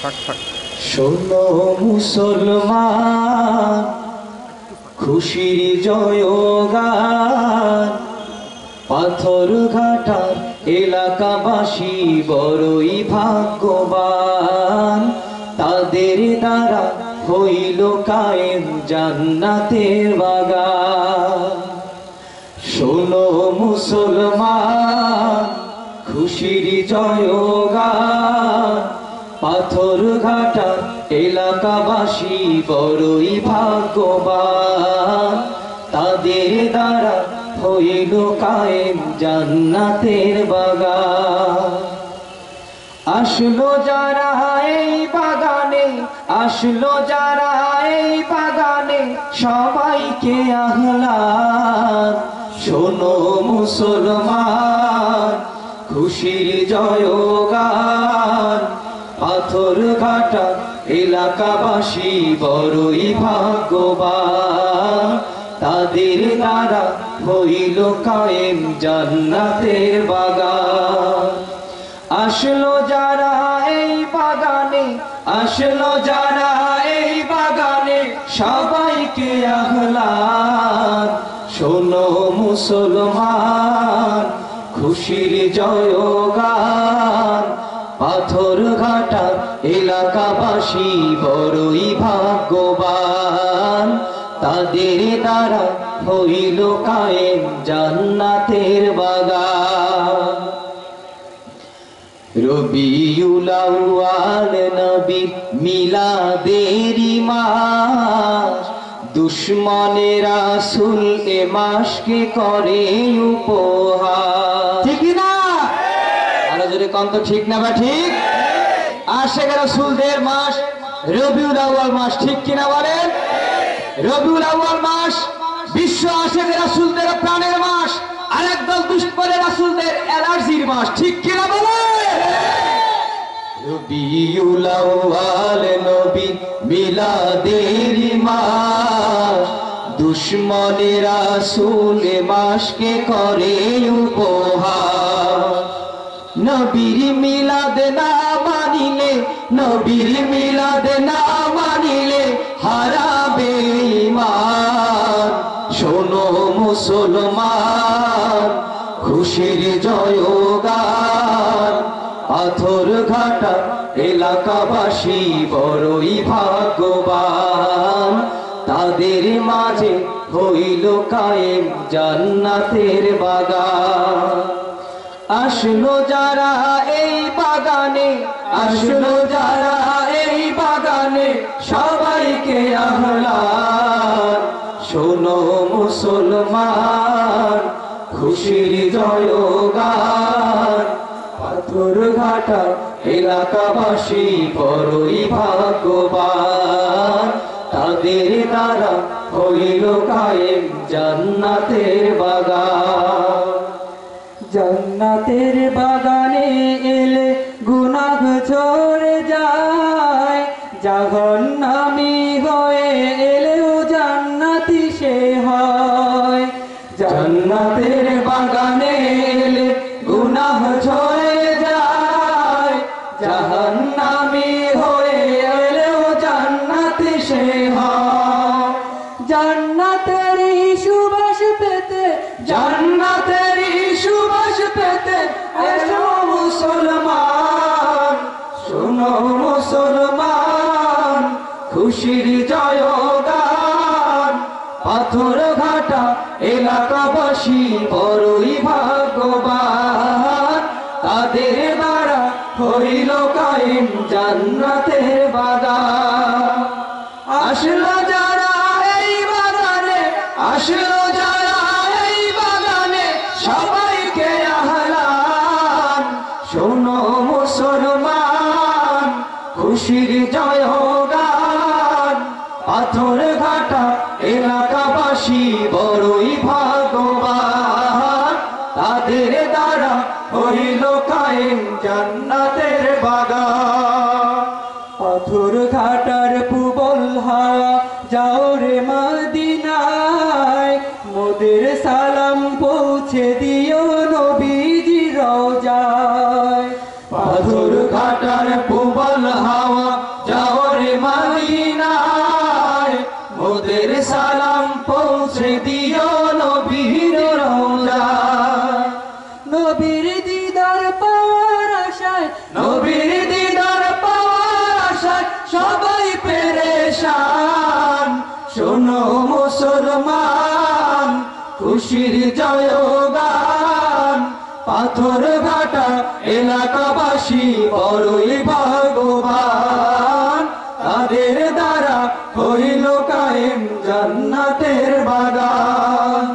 শোনো মুসলমান, খুশির জয়গান, পাথরঘাটার এলাকাবাসী বড়ই ভাগ্যবান। তাদের দ্বারা হইল কায়েম জান্নাতের বাগান। শোনো মুসলমান, খুশির জয়গান, পাথরঘাটার এলাকাবাসী বড়ই ভাগ্যবান। তাদের দ্বারা হইল কায়েম জান্নাতের বাগান। আসলো যারা এই বাগানে, আসলো যারা এই বাগানে, সবাইকে আহ্লাদ। শোনো মুসলমান, খুশির জয়গান, পাথরঘাটা এলাকাবাসী বড়ই ভাগ্যবান। তাদের দ্বারা হইল কায়েম জান্নাতের বাগান। আসলো যারা এই বাগানে, আসলো যারা এই বাগানে, সবাইকে আহ্লাদ। শোনো মুসলমান, খুশির জয়গান, পাথরঘাটা এলাকাবাসী বড়ই ভাগ্যবান। তাদের দ্বারা হইল কায়েম জান্নাতের বাগান। রবিউল আউয়াল নবীর মিলাদের মাস, দুশ্মনের রাসূল এ মাসকে করে উপহাস। ঠিক না? আরো জোরে কন্ত ঠিক না বা ঠিক? আশিক রাসূলদের মাস রবিউল আউয়াল মাস, ঠিক কিনা বলেন? রবিউল আউয়াল মাস বিশ্ব আশিক রাসূলদের প্রাণের মাস, আর একদল দুশ্মনের রাসূলদের অ্যালার্জির মাস, ঠিক কিনা বলেন? রবিউল আউয়াল নবী মিলাদের মাস, দুশ্মনের রাসূল এ মাসকে করে উপহাস। নবীর মিলাদ না মানিলে, নবীর মিলাদ না মানিলে হারাবে ঈমান। শোনো মুসলমান, খুশির জয়গান, পাথরঘাটা এলাকাবাসী বড়ই ভাগ্যবান। তাদের মাঝে হইল কায়েম জান্নাতের বাগান। আসলো যারা এই বাগানে, আসলো যারা এই বাগানে, সবাইকে আহ্লাদ। শোনো মুসলমান, খুশির জয়গান, পাথরঘাটা এলাকাবাসী বড়ই ভাগ্যবান। তাদের দ্বারা হইল কায়েম জান্নাতের বাগান। জান্নাতের বাগানে এলে গুনাহ ঝরে যায়, জাহান্নামী হয়ে এলেও জান্নাতি সে হয়। জান্নাতের বাগানে এলে গুনাহ ঝরে যায়, জাহান্নামী হয়ে এলেও জান্নাতি সে হয়। জান্নাতের সুবাস পেতে, জান্নাতের সুবাস পেতে এসো মুসলমান। শোনো মুসলমান, খুশির জয়গান, পাথরঘাটা এলাকাবাসী বড়ই ভাগ্যবান। তাদের দ্বারা হইল কায়েম জান্নাতের বাগান। আসলো যারা এই বাগানে, আসলো যারা এই বাগানে, সবাইকে আহ্লাদ। শোনো মুসলমান, খুশির জয়গান, পাথরঘাটা এলাকাবাসী বড়ই ভাগ্যবান। তাদের দ্বারা হইল কায়েম জান্নাতের বাগান। পাথরঘাটার পুবল হাওয়া যাও রে মদিনায়, মোদের সালাম পৌঁছে দিও নবীজি রওজায়। পাথরঘাটার পুবল হাওয়া সালাম পৌঁছে দিও নবীর রওজায়। নবীর দিদার পাওয়ার আশায়, নবীর দিদার পাওয়ার আশায় সবাই পেরেশান। শোনো মুসলমান, খুশির জয়গান। পাথর ঘাটা এলাকাবাসী বড়ই ভাগ্যবান, তাদের দ্বারা হইল কায়েম জান্নাতের বাগান।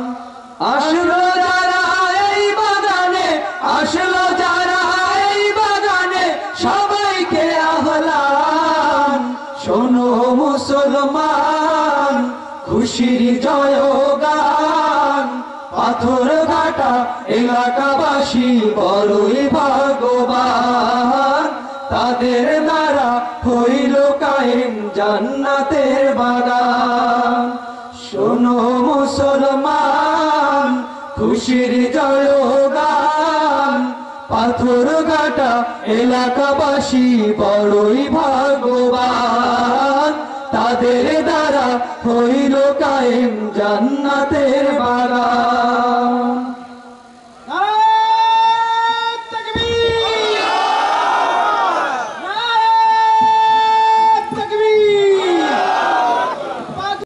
আসলো যারা এই বাগানে, আসলো যারা এই বাগানে, সবাইকে আহ্লান। শোনো মুসলমান, খুশির জয়গান। পাথর ঘাটা এলাকাবাসী বড়ই ভাগ্যবান, তাদের দ্বারা হইল কায়েম জান্নাতের বাগান। শোনো মুসলমান, খুশির জয়গান। পাথর ঘাটা এলাকাবাসী বড়ই ভাগ্যবান, তাদের দ্বারা হইল কায়েম জান্নাতের বাগান।